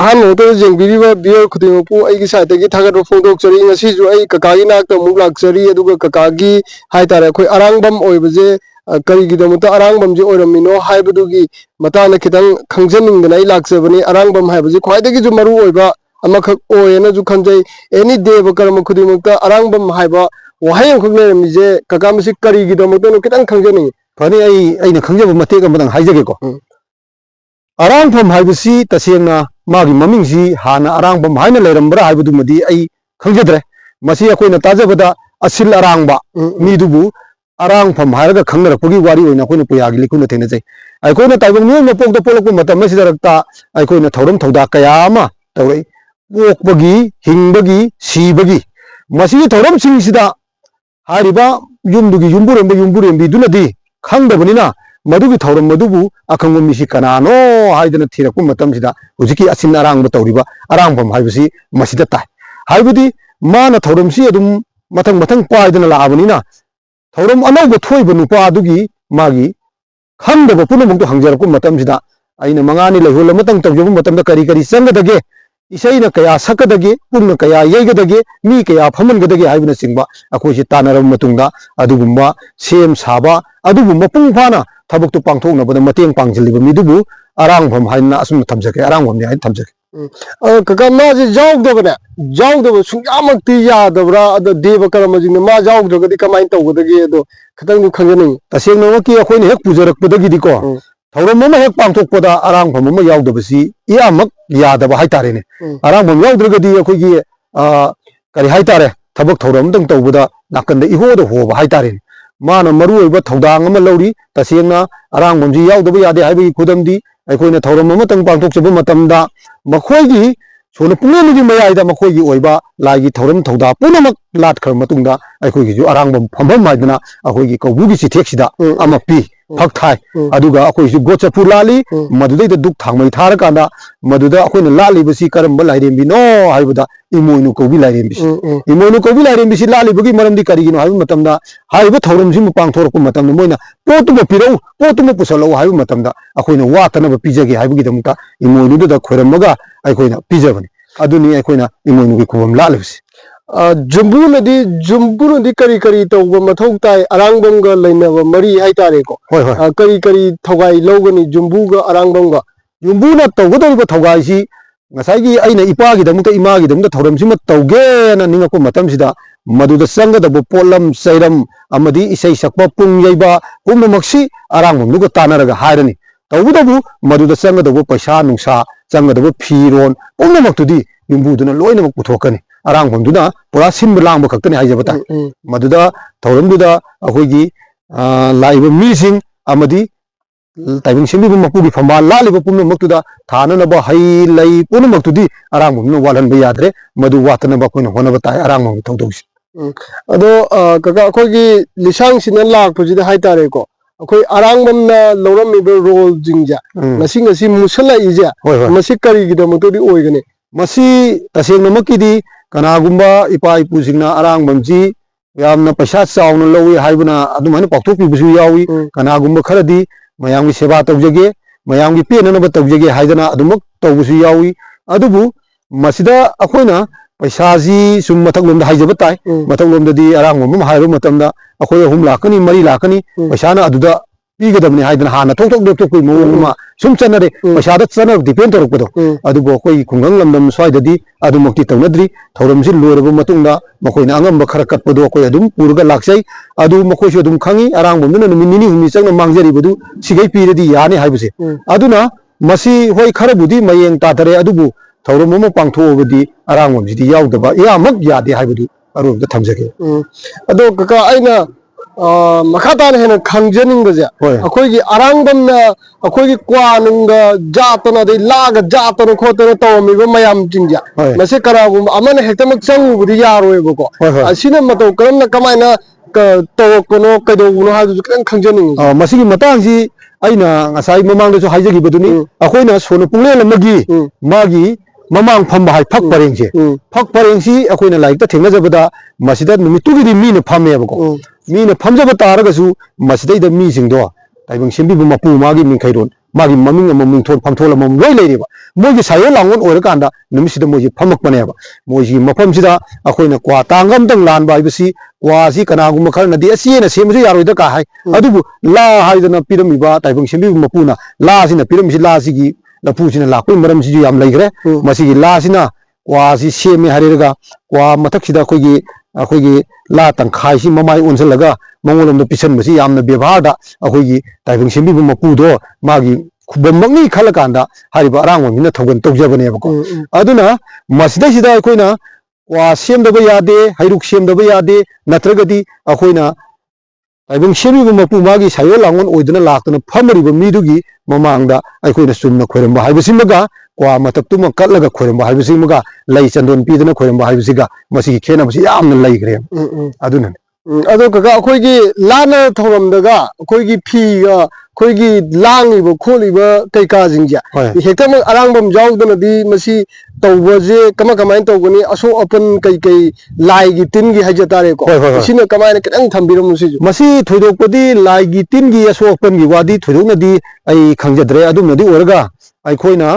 ꯑꯍꯥꯟꯕ ꯌꯦꯡꯕꯤꯔꯤꯕ ꯚꯤꯌꯔ ꯈꯨꯗꯤꯡꯃꯛꯄꯨ ꯑꯩꯒꯤ ꯁꯥꯏꯠꯇꯒꯤ ꯊꯥꯒꯠꯄ ꯐꯣꯡꯗꯣꯛꯆꯔꯤ ꯉꯁꯤꯁꯨ ꯑꯩ ꯀꯀꯥꯒꯤ ꯅꯥꯛꯇ ꯑꯃꯨꯛ ꯂꯥꯛꯆꯔꯤ ꯑꯗꯨꯒ ꯀꯀꯥꯒꯤ ꯍꯥꯏꯇꯥꯔꯦ ꯑꯩꯈꯣꯏ ꯑꯔꯥꯡꯕꯝ ꯑꯣꯏꯕꯁꯦ ꯀꯔꯤꯒꯤꯗꯃꯛꯇ ꯑꯔꯥꯡꯕꯝꯁꯦ ꯑꯣꯏꯔꯝꯃꯤꯅꯣ ꯍꯥꯏꯕꯗꯨꯒꯤ ꯃꯇꯥꯡꯗ ꯈꯤꯇꯪ ꯈꯪꯖꯅꯤꯡꯗꯅ ꯑꯩ ꯂꯥꯛꯆꯕꯅꯤ ꯑꯔꯥꯡꯕꯝ ꯍꯥꯏꯕꯁꯤ ꯈ꯭ꯋꯥꯏꯗꯒꯤꯁꯨ ꯃꯔꯨ ꯑꯣꯏꯕ ꯑꯃꯈꯛ ꯑꯣꯏꯌꯦꯅꯁꯨ ꯈꯟꯖꯩ ꯑꯦꯅꯤ ꯗꯦꯕ ꯀꯔꯃ ꯈꯨꯗꯤꯡꯃꯛꯇ ꯑꯔꯥꯡꯕꯝ ꯍꯥꯏꯕ ꯋꯥꯍꯩ ꯑꯃꯈꯛ ꯂꯩꯔꯝꯃꯤꯁꯦ ꯀꯀꯥ ꯃꯁꯤ ꯀꯔꯤꯒꯤꯗꯃꯛꯇꯅꯣ ꯈꯤꯇꯪ ꯈꯪꯖꯅꯤꯡꯉꯤ ꯐꯅꯤ ꯑꯩꯅ ꯈꯪꯖꯕ ꯃꯇꯦꯛ ꯑꯃꯇꯪ ꯍꯥꯏꯖꯒꯦꯀꯣ ꯑꯔꯥꯡꯐꯝ ꯍꯥꯏꯕꯁꯤ ꯇꯁꯦꯡꯅ ꯃꯥꯒꯤ ꯃꯃꯤꯡꯁꯤ ꯍꯥꯟꯅ ꯑꯔꯥꯡꯐꯝ ꯍꯥꯏꯅ ꯂꯩꯔꯝꯕ꯭ꯔꯥ ꯍꯥꯏꯕꯗꯨꯃꯗꯤ ꯑꯩ ꯈꯪꯖꯗ꯭ꯔꯦ ꯃꯁꯤ ꯑꯩꯈꯣꯏꯅ ꯇꯥꯖꯕꯗ ꯑꯁꯤꯜ ꯑꯔꯥꯡꯕ ꯃꯤꯗꯨꯕꯨ ꯑꯔꯥꯡꯐꯝ ꯍꯥꯏꯔꯒ ꯈꯪꯅꯔꯛꯄꯒꯤ ꯋꯥꯔꯤ ꯑꯣꯏꯅ ꯑꯩꯈꯣꯏꯅ ꯄꯨꯌꯥꯒꯤ ꯂꯤꯈꯨꯟꯗ ꯊꯦꯡꯅꯖꯩ ꯑꯩꯈꯣꯏꯅ ꯇꯥꯏꯕꯪ ꯃꯤꯑꯣꯏ ꯃꯄꯣꯛꯇ ꯄꯣꯛꯂꯛꯄ ꯃꯇꯝ ꯑꯁꯤꯗ ꯑꯩꯈꯣꯏꯅ ꯊꯧꯔꯝ ꯊꯧꯗꯥ ꯀꯌا ꯑꯃ ꯇꯧꯔꯛꯏ ꯄꯣꯛꯄꯒꯤ ꯍꯤꯡꯕꯒꯤ ꯁꯤꯕꯒꯤ ꯃꯁꯤꯒꯤ ꯊꯧꯔꯝꯁꯤꯡꯁꯤꯗ ꯍꯥꯏꯔꯤꯕ ꯌꯨꯝꯗꯨꯒꯤ ꯌꯨꯝꯕꯨꯔꯦꯝꯕꯤꯗꯨꯅꯗꯤ ꯈꯪꯗꯕꯅꯤꯅ ꯃꯗꯨꯒꯤ ꯊꯧꯔꯝ ꯑꯗꯨꯕꯨ ꯑꯈꯪꯕ ꯃꯤꯁꯤ ꯀꯅꯥꯅꯣ ꯍꯥꯏꯗꯅ ꯊꯤꯔꯛꯄ ꯃꯇꯝꯁꯤꯗ ꯍꯧꯖꯤꯛꯀꯤ ꯑꯁꯤꯟ ꯑꯔꯥꯡꯕ ꯇꯧꯔꯤꯕ ꯑꯔꯥꯡꯐꯝ ꯍꯥꯏꯕꯁꯤ ꯃꯁꯤꯗ ꯇꯥꯏ ꯍꯥꯏꯕꯗꯤ ꯃꯥꯅ ꯊꯧꯔꯝꯁꯤ ꯑꯗꯨꯝ ꯃꯊꯪ ꯄꯥꯏꯗꯅ ꯂꯥꯛꯑꯕꯅꯤꯅ ꯊꯧꯔꯝ ꯑꯅꯧꯕ ꯊꯣꯛꯏꯕ ꯅꯨꯄꯥ ꯑꯗꯨꯒꯤ ꯃꯥꯒꯤ ꯈꯪꯗꯕ ꯄꯨꯝꯅꯃꯛꯇꯣ ꯍꯪꯖꯔꯛꯄ ꯃꯇꯝꯁꯤꯗ ꯑꯩꯅ ꯃꯉꯥꯅꯤ ꯂꯩꯍꯣꯜ ꯑꯃꯇꯪ ꯇꯧꯖꯕ ꯃꯇꯝꯗ ꯀꯔꯤ ꯆꯪꯒꯗꯒꯦ ꯏꯁꯩꯅ ꯀꯌꯥ ꯁꯛꯀꯗꯒꯦ ꯄꯨꯡꯅ ꯀꯌꯥ ꯌꯩꯒꯗꯒꯦ ꯃꯤ ꯀꯌꯥ ꯐꯝꯍꯟꯒꯗꯒꯦ ꯍꯥꯏꯕꯅꯆꯤꯡꯕ ꯑꯩꯈꯣꯏꯁꯤ ꯇꯥꯟꯅꯔꯕ ꯃꯇꯨꯡꯗ ꯑꯗꯨꯒꯨꯝꯕ ꯁꯦꯝ ꯁꯥꯕ ꯑꯗꯨꯕꯨ ꯃꯄꯨꯡ ꯐꯥꯅ ꯊꯕꯛꯇꯨ ꯄꯥꯡꯊꯣꯛꯅꯕꯗ ꯃꯇꯦꯡ ꯄꯥꯡꯁꯤꯜꯂꯤꯕ ꯃꯤꯗꯨꯕꯨ ꯑꯔꯥꯡꯐꯝ ꯍꯥꯏꯅ ꯑꯁꯨꯝꯅ ꯊꯝꯖꯒꯦ ꯑꯔꯥꯡꯐꯝꯅꯤ ꯍꯥꯏꯅ ꯊꯝꯖꯒꯦ ꯀꯀꯥ ꯃꯥꯁꯦ ꯌꯥꯎꯗꯕ ꯁꯨꯡꯌꯥꯃꯛꯇꯤ ꯌꯥꯗꯕ꯭ꯔꯥ ꯑꯗꯣ ꯗꯦꯕ ꯀꯔꯃꯁꯤꯡꯗ ꯃꯥ ꯌꯥꯎꯗ꯭ꯔꯒꯗꯤ ꯀꯃꯥꯏꯅ ꯇꯧꯒꯗꯒꯦ ꯑꯗꯣ ꯈꯤꯇꯪꯗꯤ ꯈꯪꯖꯅꯤꯡꯉꯤ ꯇꯁꯦꯡꯅꯃꯛꯀꯤ ꯑꯩꯈꯣꯏꯅ ꯍꯦꯛ ꯄꯨꯖꯔꯛꯄꯗꯒꯤꯗꯤꯀꯣ ꯊꯧꯔꯝ ꯑꯃ ꯍꯦꯛ ꯄꯥꯡꯊꯣꯛꯄꯗ ꯑꯔꯥꯡꯐꯝ ꯑꯃ ꯌꯥꯎꯗꯕꯁꯤ ꯏꯌꯥꯃꯛ ꯌꯥꯗꯕ ꯍꯥꯏꯇꯥꯔꯦꯅꯦ ꯑꯔꯥꯡꯐꯝ ꯌꯥꯎꯗ꯭ꯔꯒꯗꯤ ꯑꯩꯈꯣꯏꯒꯤ ꯀꯔꯤ ꯍꯥꯏꯇꯥꯔꯦ ꯊꯕꯛ ꯊꯧꯔꯝ ꯑꯃꯇꯪ ꯇꯧꯕꯗ ꯅꯥꯀꯟꯗ ꯏꯍꯣꯗ ꯍꯣꯕ ꯍꯥꯏꯇꯥꯔꯦꯅꯦ ꯃꯥꯅ ꯃꯔꯨꯑꯣꯏꯕ ꯊꯧꯗꯥꯡ ꯑꯃ ꯂꯧꯔꯤ ꯇꯁꯦꯡꯅ ꯑꯔꯥꯡꯐꯝꯁꯤ ꯌꯥꯎꯗꯕ ꯌꯥꯗꯦ ꯍꯥꯏꯕꯒꯤ ꯈꯨꯗꯝꯗꯤ ꯑꯩꯈꯣꯏꯅ ꯊꯧꯔꯝ ꯑꯃꯇꯪ ꯄꯥꯡꯊꯣꯛꯆꯕ ꯃꯇꯝꯗ ꯃꯈꯣꯏꯒꯤ ꯁꯣꯟꯅ ꯄꯨꯝꯅꯃꯛꯀꯤ ꯃꯌꯥꯏꯗ ꯃꯈꯣꯏꯒꯤ ꯑꯣꯏꯕ ꯂꯥꯏꯒꯤ ꯊꯧꯔꯝ ꯊꯧꯗꯥ ꯄꯨꯝꯅꯃꯛ ꯂꯥꯠꯈ꯭ꯔꯕ ꯃꯇꯨꯡꯗ ꯑꯩꯈꯣꯏꯒꯤꯁꯨ ꯑꯔꯥꯡꯐꯝ ꯐꯝꯐꯝ ꯍꯥꯏꯗꯅ ꯑꯩꯈꯣꯏꯒꯤ ꯀꯧꯕꯨꯒꯤ ꯆꯤꯊꯦꯛꯁꯤꯗ ꯑꯃ ꯄꯤ ꯐꯛ ꯊꯥꯏ ꯑꯗꯨꯒ ꯑꯩꯈꯣꯏꯁꯨ ꯒꯣꯠ ꯆꯐꯨ ꯂꯥꯠꯂꯤ ꯃꯗꯨꯗꯩꯗ ꯗꯨꯛ ꯊꯥꯡꯃꯩ ꯊꯥꯔꯀꯥꯟꯗ ꯃꯗꯨꯗ ꯑꯩꯈꯣꯏꯅ ꯂꯥꯠꯂꯤꯕꯁꯤ ꯀꯔꯝꯕ ꯂꯥꯏꯔꯦꯝꯕꯤꯅꯣ ꯍꯥꯏꯕꯗ ꯏꯃꯣꯏꯅꯨ ꯀꯧꯕꯤ ꯂꯥꯏꯔꯦꯝꯕꯤꯁꯤ ꯏꯃꯣꯏꯅꯨ ꯀꯧꯕꯤ ꯂꯥꯏꯔꯦꯝꯕꯤꯁꯤ ꯂꯥꯠꯂꯤꯕꯒꯤ ꯃꯔꯝꯗꯤ ꯀꯔꯤꯒꯤꯅꯣ ꯍꯥꯏꯕ ꯃꯇꯝꯗ ꯍꯥꯏꯔꯤꯕ ꯊꯧꯔꯝꯁꯤꯃ ꯄꯥꯡꯊꯣꯔꯛꯄ ꯃꯇꯝꯗ ꯃꯣꯏꯅ ꯄꯣꯠꯇꯨꯃ ꯄꯤꯔꯛꯎ ꯄꯣꯠꯇꯨꯃ ꯄꯨꯁꯜꯂꯛꯎ ꯍꯥꯏꯕ ꯃꯇꯝꯗ ꯑꯩꯈꯣꯏꯅ ꯋꯥꯠꯇꯅꯕ ꯄꯤꯖꯒꯦ ꯍꯥꯏꯕꯒꯤꯗꯃꯛꯇ ꯏꯃꯣꯏꯅꯨꯗꯨꯗ ꯈꯣꯏꯔꯝꯃꯒ ꯑꯩꯈꯣꯏꯅ ꯄꯤꯖꯕꯅꯤ ꯑꯗꯨꯅꯤ ꯑꯩꯈꯣꯏꯅ ꯏꯃꯣꯏꯅꯨꯒꯤ ꯈꯨꯕꯝ ꯂꯥꯠꯂꯤꯕꯁꯤ ꯖꯨꯝꯕꯨꯅꯗꯤ ꯀꯔꯤ ꯇꯧꯕ ꯃꯊꯧ ꯇꯥꯏ ꯑꯔꯥꯡꯕꯝꯒ ꯂꯩꯅꯕ ꯃꯔꯤ ꯍꯥꯏꯇꯥꯔꯦꯀꯣ ꯍꯣꯏ ꯀꯔꯤ ꯊꯧꯒꯥꯏ ꯂꯧꯒꯅꯤ ꯖꯨꯝꯕꯨꯒ ꯑꯔꯥꯡꯕꯝꯒ ꯌꯨꯝꯕꯨꯅ ꯇꯧꯒꯗꯧꯔꯤꯕ ꯊꯧꯒꯥꯏꯁꯤ ꯉꯁꯥꯏꯒꯤ ꯑꯩꯅ ꯏꯄꯥꯒꯤꯗꯃꯛꯇ ꯏꯃꯥꯒꯤꯗꯃꯛꯇ ꯊꯧꯔꯝꯁꯤꯃ ꯇꯧꯒꯦꯅ ꯅꯤꯡꯉꯛꯄ ꯃꯇꯝꯁꯤꯗ ꯃꯗꯨꯗ ꯆꯪꯒꯗꯕ ꯄꯣꯠꯂꯝ ꯆꯩꯔꯝ ꯑꯃꯗꯤ ꯏꯁꯩ ꯁꯛꯄ ꯄꯨꯡ ꯌꯩꯕ ꯄꯨꯝꯅꯃꯛꯁꯤ ꯑꯔꯥꯡꯕꯝꯗꯨꯒ ꯇꯥꯟꯅꯔꯒ ꯍꯥꯏꯔꯅꯤ ꯇꯧꯕꯇꯕꯨ ꯃꯗꯨꯗ ꯆꯪꯒꯗꯧꯕ ꯄꯩꯁꯥ ꯅꯨꯡꯁꯥ ꯆꯪꯒꯗꯕ ꯐꯤꯔꯣꯟ ꯄꯨꯝꯅꯃꯛꯇꯨꯗꯤ ꯌꯨꯝꯕꯨꯗꯨꯅ ꯂꯣꯏꯅꯃꯛ ꯄꯨꯊꯣꯛꯀꯅꯤ ꯑꯔꯥꯡꯕꯝꯗꯨꯅ ꯄꯨꯔꯥ ꯁꯤꯟꯕ ꯂꯥꯡꯕ ꯈꯛꯇꯅꯤ ꯍꯥꯏꯖꯕ ꯇꯥꯏ ꯃꯗꯨꯗ ꯊꯧꯔꯝꯗꯨꯗ ꯑꯩꯈꯣꯏꯒꯤ ꯂꯥꯛꯏꯕ ꯃꯤꯁꯤꯡ ꯑꯃꯗꯤ ꯇꯥꯏꯕꯪ ꯁꯤꯟꯕꯤꯕ ꯃꯄꯨꯒꯤ ꯐꯝꯕꯥꯜ ꯂꯥꯠꯂꯤꯕ ꯄꯨꯝꯅꯃꯛꯇꯨꯗ ꯊꯥꯅꯅꯕ ꯍꯩ ꯂꯩ ꯄꯨꯝꯅꯃꯛꯇꯨꯗꯤ ꯑꯔꯥꯡꯕꯝꯗꯨꯅ ꯋꯥꯠꯍꯟꯕ ꯌꯥꯗ꯭ꯔꯦ ꯃꯗꯨ ꯋꯥꯠꯇꯅꯕ ꯑꯩꯈꯣꯏꯅ ꯍꯣꯠꯅꯕ ꯇꯥꯏ ꯑꯔꯥꯡꯕꯝꯒꯤ ꯊꯧꯗꯧꯁꯤ ꯑꯗꯣ ꯀꯀꯥ ꯑꯩꯈꯣꯏꯒꯤ ꯂꯤꯁꯥꯡꯁꯤꯅ ꯂꯥꯛꯄꯁꯤꯗ ꯍꯥꯏꯇꯥꯔꯦꯀꯣ ꯑꯩꯈꯣꯏ ꯑꯔꯥꯡꯕꯝꯅ ꯂꯧꯔꯝꯃꯤꯕ ꯔꯣꯜꯁꯤꯡꯁꯦ ꯉꯁꯤ ꯃꯨꯁꯜꯂꯛꯏꯁꯦ ꯃꯁꯤ ꯀꯔꯤꯒꯤꯗꯃꯛꯇꯗꯤ ꯑꯣꯏꯒꯅꯤ ꯃꯁꯤ ꯇꯁꯦꯡꯅꯃꯛꯀꯤꯗꯤ ꯀꯅꯥꯒꯨꯝꯕ ꯏꯄꯥ ꯏꯄꯨꯁꯤꯡꯅ ꯑꯔꯥꯡꯕꯝꯁꯤ ꯌꯥꯝꯅ ꯄꯩꯁꯥ ꯆꯥꯎꯅ ꯂꯧꯏ ꯍꯥꯏꯕꯅ ꯑꯗꯨꯃꯥꯏꯅ ꯄꯥꯎꯊꯣꯛꯄꯤꯕꯁꯨ ꯌꯥꯎꯏ ꯀꯅꯥꯒꯨꯝꯕ ꯈꯔꯗꯤ ꯃꯌꯥꯝꯒꯤ ꯁꯦꯕꯥ ꯇꯧꯖꯒꯦ ꯃꯌꯥꯝꯒꯤ ꯄꯦꯟꯅꯅꯕ ꯇꯧꯖꯒꯦ ꯍꯥꯏꯗꯅ ꯑꯗꯨꯃꯛ ꯇꯧꯕꯁꯨ ꯌꯥꯎꯏ ꯑꯗꯨꯕꯨ ꯃꯁꯤꯗ ꯑꯩꯈꯣꯏꯅ ꯄꯩꯁꯥꯁꯤ ꯁꯨꯝ ꯃꯊꯛꯂꯣꯝꯗ ꯍꯥꯏꯖꯕ ꯇꯥꯏ ꯃꯊꯛꯂꯣꯝꯗꯗꯤ ꯑꯔꯥꯡꯕꯝ ꯑꯃ ꯍꯥꯏꯕ ꯃꯇꯝꯗ ꯑꯩꯈꯣꯏ 3 ꯂꯥꯛꯀꯅꯤ 4 ꯂꯥꯛꯀꯅꯤ ꯄꯩꯁꯥꯅ ꯑꯗꯨꯗ ꯄꯤꯒꯗꯕꯅꯤ ꯍꯥꯏꯗꯅ ꯍꯥꯟꯅ ꯊꯣꯛ ꯂꯦꯞꯊꯣꯛꯄꯒꯤ ꯃꯑꯣꯡ ꯑꯃ ꯁꯨꯝ ꯆꯠꯅꯔꯦ ꯄꯩꯁꯥꯗ ꯆꯠꯅꯕ ꯗꯤꯄꯦꯟ ꯇꯧꯔꯛꯄꯗꯣ ꯑꯗꯨꯕꯨ ꯑꯩꯈꯣꯏꯒꯤ ꯈꯨꯡꯒꯪ ꯂꯝꯗꯝ ꯁ꯭ꯋꯥꯏꯗꯗꯤ ꯑꯗꯨꯃꯛꯇꯤ ꯇꯧꯅꯗ꯭ꯔꯤ ꯊꯧꯔꯝꯁꯤ ꯂꯣꯏꯔꯕ ꯃꯇꯨꯡꯗ ꯃꯈꯣꯏꯅ ꯑꯉꯝꯕ ꯈꯔ ꯀꯠꯄꯗꯣ ꯑꯩꯈꯣꯏ ꯑꯗꯨꯝ ꯄꯨꯔꯒ ꯂꯥꯛꯆꯩ ꯑꯗꯨ ꯃꯈꯣꯏꯁꯨ ꯑꯗꯨꯝ ꯈꯪꯉꯤ ꯑꯔꯥꯡꯕꯝꯗꯨꯅ ꯅꯨꯃꯤꯠ 2 3 ꯆꯪꯅ ꯃꯥꯡꯖꯔꯤꯕꯗꯨ ꯁꯤꯒꯩ ꯄꯤꯔꯗꯤ ꯌꯥꯅꯤ ꯍꯥꯏꯕꯁꯦ ꯑꯗꯨꯅ ꯃꯁꯤ ꯍꯣꯏ ꯈꯔꯕꯨꯗꯤ ꯃꯌꯦꯡ ꯇꯥꯗꯔꯦ ꯑꯗꯨꯕꯨ ꯊꯧꯔꯝ ꯑꯃ ꯄꯥꯡꯊꯣꯛꯑꯕꯗꯤ ꯑꯔꯥꯡꯕꯝꯁꯤꯗꯤ ꯌꯥꯎꯗꯕ ꯏꯌꯥꯃꯛ ꯌꯥꯗꯦ ꯍꯥꯏꯕꯗꯨ ꯑꯔꯣꯏꯕꯗ ꯊꯝꯖꯒꯦ ꯑꯗꯣ ꯀꯀꯥ ꯑꯩꯅ ꯃꯈꯥ ꯇꯥꯅ ꯍꯦꯟꯅ ꯈꯪꯖꯅꯤꯡꯕꯁꯦ ꯑꯩꯈꯣꯏꯒꯤ ꯑꯔꯥꯡꯕꯝꯅ ꯑꯩꯈꯣꯏꯒꯤ ꯀ꯭ꯋꯥ ꯅꯨꯡꯒ ꯖꯥꯠꯇꯅ ꯑꯗꯩ ꯂꯥꯒ ꯖꯥꯠꯇꯅ ꯈꯣꯠꯇꯅ ꯇꯧꯔꯝꯃꯤꯕ ꯃꯌꯥꯝꯁꯤꯡꯁꯦ ꯃꯁꯤ ꯀꯅꯥꯒꯨꯝꯕ ꯑꯃꯅ ꯍꯦꯛꯇꯃꯛ ꯆꯪꯉꯨꯕꯗꯤ ꯌꯥꯔꯣꯏꯕꯀꯣ ꯑꯁꯤꯅ ꯃꯇꯧ ꯀꯃꯥꯏꯅ ꯇꯧꯔꯛꯄꯅꯣ ꯀꯩꯗꯧꯕꯅꯣ ꯍꯥꯏꯕꯗꯨꯁꯨ ꯈꯤꯇꯪ ꯈꯪꯖꯅꯤꯡꯉꯤ ꯃꯁꯤꯒꯤ ꯃꯇꯥꯡꯁꯤ ꯑꯩꯅ ꯉꯁꯥꯏ ꯃꯃꯥꯡꯗꯁꯨ ꯍꯥꯏꯖꯈꯤꯕꯗꯨꯅꯤ ꯑꯩꯈꯣꯏꯅ ꯁꯣꯅ ꯄꯨꯡꯂꯦꯟ ꯑꯃꯒꯤ ꯃꯥꯒꯤ ꯃꯃꯥꯡ ꯐꯝꯕ ꯍꯥꯏ ꯐꯛ ꯄꯔꯦꯡꯁꯦ ꯐꯛ ꯄꯔꯦꯡꯁꯤ ꯑꯩꯈꯣꯏꯅ ꯂꯥꯏꯔꯤꯛꯇ ꯊꯦꯡꯅꯖꯕꯗ ꯃꯁꯤꯗ ꯅꯨꯃꯤꯠꯇꯨꯒꯤꯗꯤ ꯃꯤꯅ ꯐꯝꯃꯦꯕꯀꯣ ꯃꯤꯅ ꯐꯝꯖꯕ ꯇꯥꯔꯒꯁꯨ ꯃꯁꯤꯗꯩꯗ ꯃꯤꯁꯤꯡꯗꯣ ताइबंग सेंबीबो मपु मागी मिंखैरोन मागी ममिंग अमम मिंथोन फमथोल अमम लोय लेरेबा मोगी सायो लांगोन ओरकांदा निमिसिदा मोजी फमकपनेबा मोजी मफमसिदा अखोइना क्वा तांगम तंग लानबा हाइबसी क्वासी कनागुम खरनदी असिएना सेमजु यारोइदा का हाय अदुबु ला हाइदना पिरमिबा ताइबंग सेंबीबो मपुना लासिना पिरमिसि लासिगी लपुसिना लाकोइ मरमसिजु याम लैग्रे मसिगी लासिना क्वासी सेमे हारेरगा क्वा मथक्सिदा अखोइगी ला तंखाइसि ममाइ ओनसलगा मंगोलमदो पिसनबसि यामना व्यवहारदा अखोइगी ताइबंग सेंबीबो मपुदो मागी खुबमंगनी खलकांदा हारिबा अरांगमिना थौगन तौजबनेबको अदुना मसिदैसिदा अखोइना क्वा सेमदबा यादे हैरुक सेमदबा यादे नत्रगदी अखोइना ताइबंग सेंबीबो मपु मागी सायो लांगोन ओइदना लाक्तना फमरिबा मिदुगी ममांगदा अखोइना सुमना खोरमबा हाइबसिमगा क्वा मतक्तुमा कटलगा खोरमबा हाइबसिमगा लई चंदोन पीदना खोरमबा हाइबसिगा मसिगी खेनबसि यामना लैग्रे अदुना अदो कका अखोइगी लाना थौरमदगा अखोइगी फीगा अखोइगी लांगिबो खोलिबो कैका जिंजा हेक्तम अरांगबम जाउदनदी मसी तौबजे कमाइन तौगनी असो अपन कई लाइगी तिनगी हाइजतारे को सिना कमाइन कितंग थंबिरम सिजु मसी थोइदोकपदी लाइगी तिनगी असो अपनगी वादी थोइदोकनदी आई खंगजद्रे अदुमनदी ओरगा अखोइना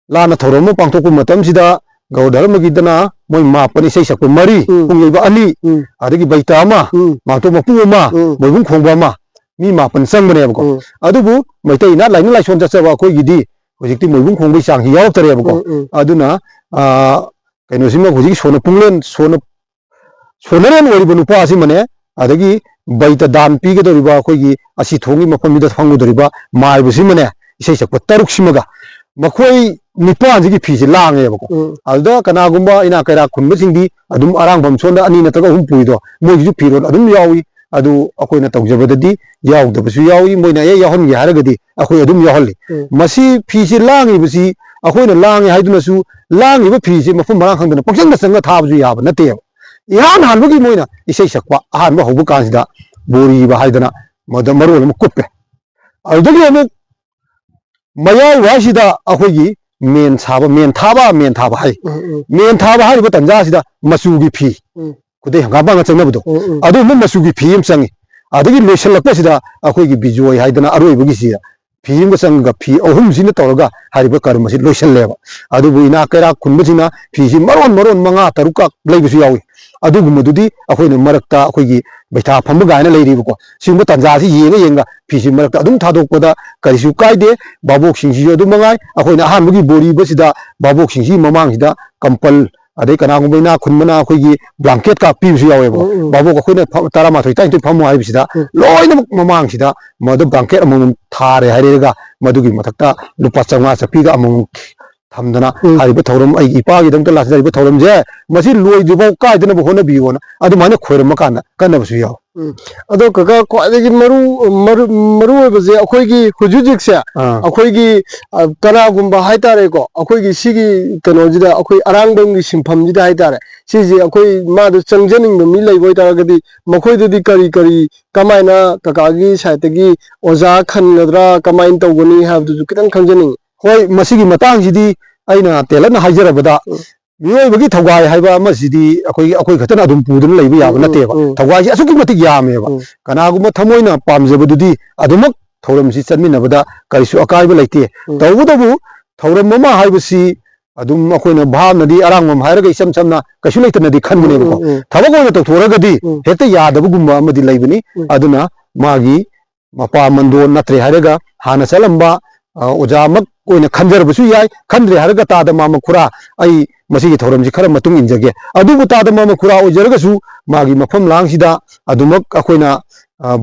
लाना थौरम पांथोकु मतमसिदा गौधर्मगिदना मोय मापन इसे सकप मरी पुंगैबा अनी अदगी बैता अमा मांथो मपु अमा मोयबुं खोंबा अमा मी मापन संगबनेबको अदुबु मैतैना लाइन लाइसोन जसबा अखोइगिदी होजिकति मोयबुं खोंबै चांग यावतरेबको अदुना कैनोसिमा होजिक सोना पुंगलेन सोनरेन ओरिबो नुपासि मने अदगी बैता दान पीगदोरिबा अखोइगी असि थोंगी मफमिदा फंगुदोरिबा माइबसि मने इसे सकप तरुकसिमगा मखोई निपांजिगी फीसे लांगेबको अदुदा कनागुंबा इना कैरा खुनबसिंगी अदुम अरांगबम सोंदा अनी नतगा हुम पुइदो मोगिजु फिरोन अदुम यावी अदु अखोइना तौजबददी यावदबसु यावी मोइना ए याहनगे हारगदी अखोइ अदुम याहल्ली मसी फीसे लांगिबसि अखोइना लांगे हाइदुनसु लांगिबा फीसे मफम मरां खंदना पक्संग संग थाबजु याब नतेब इहान हानबगी मोइना इसे सकपा अहानबा हौबा कांसिदा बोरीबा हाइदना मदम मरोल कुप्पे अदुगी अमुक मयाई वासिदा अखोइगी मेन थाबा हाई मेन थाबा हाइबा तंजासिदा मचुगी फी खुदे हंगाबा चंगबदो अदु मु मचुगी फी एम चंगी अदगी लोइसलकपसिदा अखोइगी बिजोय हाइदना अरोइबगी सिदा फी एम चंगगा फी अहुम सिना तौरगा हारिबा कर्मसि लोइसलेबा अदुबु इना कैरा खुनबसिना फीसि मरोन मंगा तरुका लैबसु यावी अदुगुमदुदी अखोइना मरक्ता अखोइगी बैठा फंब गायना लैरिबको सिंबु तंजासि येंगा फीसि मरक्ता अदुम थादोकपदा करिसु कायदे बाबोक सिंसि अदुम मंगाय अखोइना अहानबगी बोरीबसिदा बाबोक सिंसि ममांगसिदा कंपल अदे कनागुंबैना खुनमना अखोइगी ब्लैंकेट का पीबसु यावेबो बाबोक अखोइना 13 ताइतु फमु हाइबसिदा लोइना ममांगसिदा मदु ब्लैंकेट अमम थारे हाइरेगा मदुगी मथक्ता लुपा चंगा चपीगा अमम थमदना हारिबा थौरम आई इपागी दंत लासदारिबा थौरम जे मसी लोइदुबो कायदना बहोना बियोना अदु माने खोरम काना कनबसु याव अदो कका क्वाइदगी मरु ओइबजे अखोइगी हुजुजिकसे अखोइगी कनागुंबा हाइतारे को अखोइगी सिगी कनोजिदा अखोइ अरांगबंगी सिंफमजिदा हाइतारे सिजी अखोइ मादु चंगजनिंग मी लैबोय तारगदी मखोइदुदी करी कमाइना ककागी साइतगी ओजा खनगद्रा कमाइन तौगनी हाबदु कितंग खंजनिंग होय मसिगी मतांगसिदी अइना तेलना हाइजरबदा मियोइबगी थौगाय हाइबा मसिदी अखोइ खतन अदुम पुदुन लैबा याब नतेबा थौगाय असुकी मतिक यामेबा कनागुम थमोइना पामजबदुदी अदुमक थौरमसि चन्मिनबदा करिसु अकायबा लैते तौबदबु थौरम ममा हाइबसि अदुम अखोइना भावनदी अरांगमम हाइरगा इसम समना कछु लैतनदी खनबनेबको थबक ओइना तौथोरगदी हेक्ता यादबगुम्बा अमदि लैबनी अदुना मागी मपा मंदो नत्रे हाइरगा हाना चलंबा ओजामक कोइना खंजरबसु याय खंद्रे हारगा तादमा मखुरा आई मसिगी थौरमसि खरा मतुंग इंजगे अदुबु तादमा मखुरा ओजरगसु मागी मफम लांगसिदा अदुमक अखोइना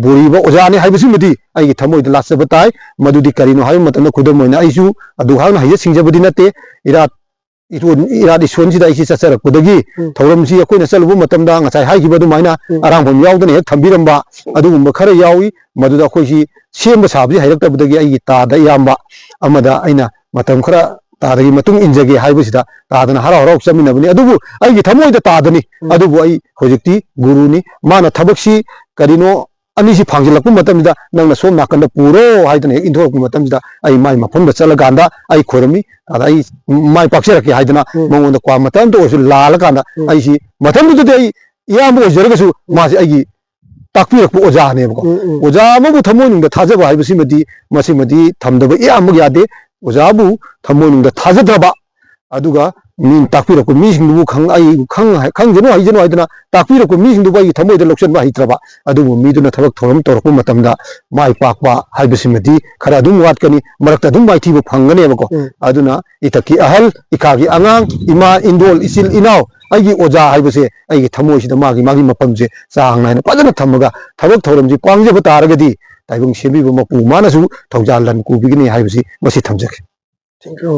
बोरीबा ओजाने हाइबसुमदि आई थमोइदा लासबा ताई मदुदि करिनो हाइ मतन खुदमोइना आइसु अदु हाउना हाइज सिंजबदि नते इराद इस्वनसिदा आइसि चचरकपदगी थौरमसि अखोइना चलबु मतमदा ngachai हाइगिबदु माइना अरांगबम यावदने हेक थंबिरंबा अदुगुम्बा खरा यावी मदुदा अखोइसि सेमबा साबदि हाइरक्तबदगी आई तादा यामबा अमदा आइना मतम खरा तादगी मतुंग इंजगे हाइबसिदा तादना हरा हरा चमिनबनि अदुबु आइगी थमोइदा तादनी अदुबु आई होजिक्ति गुरुनी माना थबक्सी करिनो अनिसि फांगजिलकु मतमदा नंगना सोम नाकंदा पुरो हाइदना हेक इंथोरकु मतमदा आई माइ मफमदा चलगांदा आई खोरमी तादा आई माइ पाक्सेरके हाइदना मंगोंदा क्वा मतम तो ओसु लालकांदा आइसि मतमदुदे आई याम ओजरगसु मासि आइगी ꯇꯥꯛꯄꯤꯔꯛꯄ ꯑꯣꯖꯥꯅꯦꯕꯀꯣ ꯑꯣꯖꯥ ꯑꯃꯕꯨ ꯊꯃꯣꯏꯅꯨꯡꯗ ꯊꯥꯖꯕ ꯍꯥꯏꯕꯁꯤꯃꯗꯤ ꯃꯁꯤꯃꯗꯤ ꯊꯝꯗꯕ ꯌꯥꯝꯃꯛ ꯌꯥꯗꯦ ꯑꯣꯖꯥꯕꯨ ꯊꯃꯣꯏꯅꯨꯡꯗ ꯊꯥꯖꯗ꯭ꯔꯕ ꯑꯗꯨꯒ ꯃꯤ ꯇꯥꯛꯄꯤꯔꯛꯄ ꯃꯤꯁꯤꯡꯗꯨꯕꯨ ꯈꯪꯖꯅꯨ ꯍꯩꯖꯅꯨ ꯍꯥꯏꯗꯅ ꯇꯥꯛꯄꯤꯔꯛꯄ ꯃꯤꯁꯤꯡꯗꯨꯕꯨ ꯑꯩꯒꯤ ꯊꯃꯣꯏꯗ ꯂꯧꯁꯤꯟꯕ ꯍꯩꯇ꯭ꯔꯕ ꯑꯗꯨꯕꯨ ꯃꯤꯗꯨꯅ ꯊꯕꯛ ꯊꯧꯔꯝ ꯇꯧꯔꯛꯄ ꯃꯇꯝꯗ ꯃꯥꯏ ꯄꯥꯛꯄ ꯍꯥꯏꯕꯁꯤꯃꯗꯤ ꯈꯔ ꯑꯗꯨꯝ ꯋꯥꯠꯀꯅꯤ ꯃꯔꯛꯇ ꯑꯗꯨꯝ ꯃꯥꯏꯊꯤꯕ ꯐꯪꯒꯅꯦꯕꯀோ ꯑꯗꯨꯅ ꯏꯊꯛꯀꯤ ꯑꯍꯜ ꯏꯈꯥꯒꯤ ꯑꯉꯥꯡ ꯏꯃꯥ ꯏꯟꯗꯣꯜ ꯏꯆꯤꯜ ꯏꯅꯥꯎ ꯑꯩꯒꯤ ꯑꯣꯖꯥ ꯍꯥꯏꯕꯁꯦ ꯑꯩꯒꯤ ꯊꯃꯣꯏꯁꯤꯗ ꯃꯥꯒꯤ ꯃꯐꯝꯁꯦ ꯆꯥꯡ ꯅꯥꯏꯅ ꯐꯖꯅ ꯊꯝꯃꯒ ꯊꯕꯛ ꯊꯧꯔꯝꯁꯤ ꯄꯥꯡꯖꯕ ꯇꯥꯔꯒꯗꯤ ꯇꯥꯏꯕꯪ ꯁꯦꯝꯕꯤꯕ ꯃꯄꯨ ꯃꯥꯅꯁꯨ ꯊꯧꯖꯥꯜ ꯂꯟ ꯄꯨꯕꯤꯒꯅꯤ ꯍꯥꯏꯕꯁꯤ ꯃꯁꯤ ꯊꯝꯖꯒꯦ Thank you.